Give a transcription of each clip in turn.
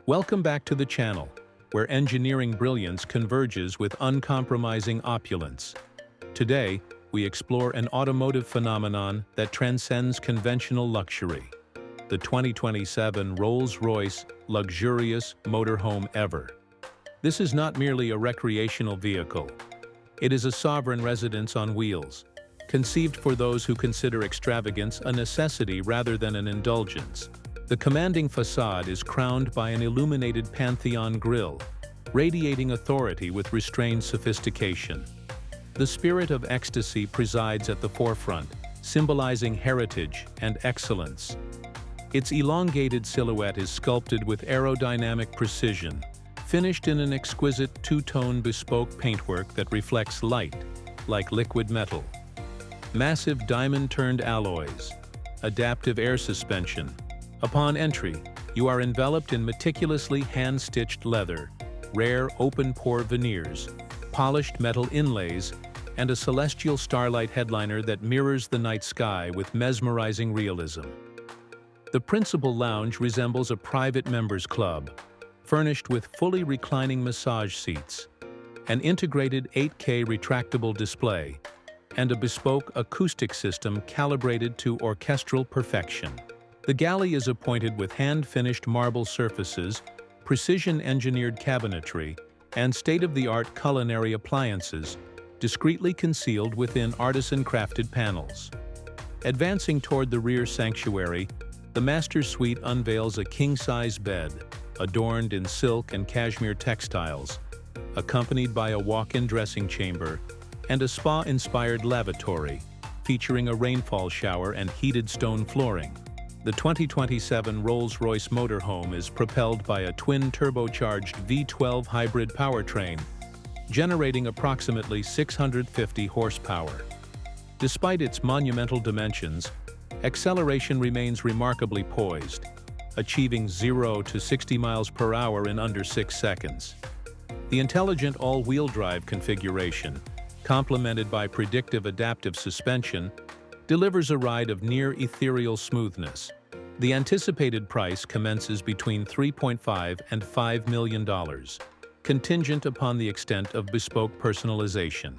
Welcome back to the channel, where engineering brilliance converges with uncompromising opulence. Today, we explore an automotive phenomenon that transcends conventional luxury: the 2027 Rolls-Royce Luxurious Motorhome Ever. This is not merely a recreational vehicle. It is a sovereign residence on wheels, conceived for those who consider extravagance a necessity rather than an indulgence. The commanding facade is crowned by an illuminated Pantheon grille, radiating authority with restrained sophistication. The spirit of ecstasy presides at the forefront, symbolizing heritage and excellence. Its elongated silhouette is sculpted with aerodynamic precision, finished in an exquisite two-tone bespoke paintwork that reflects light, like liquid metal. Massive diamond-turned alloys, adaptive air suspension. Upon entry, you are enveloped in meticulously hand-stitched leather, rare open-pore veneers, polished metal inlays, and a celestial starlight headliner that mirrors the night sky with mesmerizing realism. The principal lounge resembles a private members club, furnished with fully reclining massage seats, an integrated 8K retractable display, and a bespoke acoustic system calibrated to orchestral perfection. The galley is appointed with hand-finished marble surfaces, precision-engineered cabinetry, and state-of-the-art culinary appliances, discreetly concealed within artisan-crafted panels. Advancing toward the rear sanctuary, the master suite unveils a king-size bed, adorned in silk and cashmere textiles, accompanied by a walk-in dressing chamber, and a spa-inspired lavatory, featuring a rainfall shower and heated stone flooring. The 2027 Rolls-Royce Motorhome is propelled by a twin-turbocharged V12 hybrid powertrain, generating approximately 650 horsepower. Despite its monumental dimensions, acceleration remains remarkably poised, achieving 0 to 60 miles per hour in under 6 seconds. The intelligent all-wheel drive configuration, complemented by predictive adaptive suspension, delivers a ride of near-ethereal smoothness. The anticipated price commences between $3.5 and $5 million, contingent upon the extent of bespoke personalization.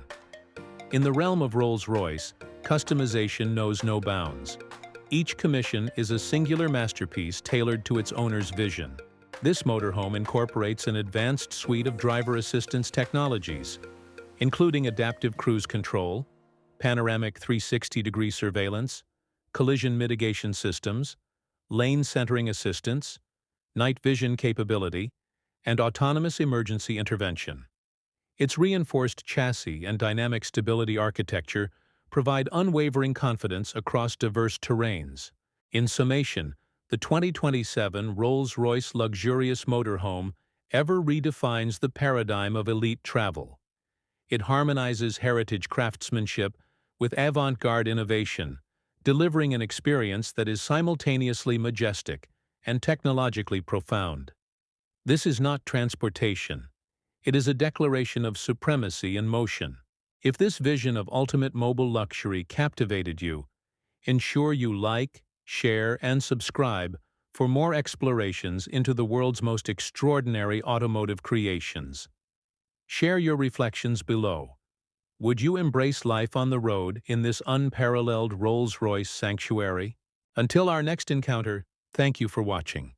In the realm of Rolls-Royce, customization knows no bounds. Each commission is a singular masterpiece tailored to its owner's vision. This motorhome incorporates an advanced suite of driver assistance technologies, including adaptive cruise control, panoramic 360-degree surveillance, collision mitigation systems, lane centering assistance, night vision capability, and autonomous emergency intervention. Its reinforced chassis and dynamic stability architecture provide unwavering confidence across diverse terrains. In summation, the 2027 Rolls-Royce Luxurious Motorhome Ever redefines the paradigm of elite travel. It harmonizes heritage craftsmanship with avant-garde innovation, delivering an experience that is simultaneously majestic and technologically profound. This is not transportation. It is a declaration of supremacy in motion. If this vision of ultimate mobile luxury captivated you, ensure you like, share, and subscribe for more explorations into the world's most extraordinary automotive creations. Share your reflections below. Would you embrace life on the road in this unparalleled Rolls-Royce sanctuary? Until our next encounter, thank you for watching.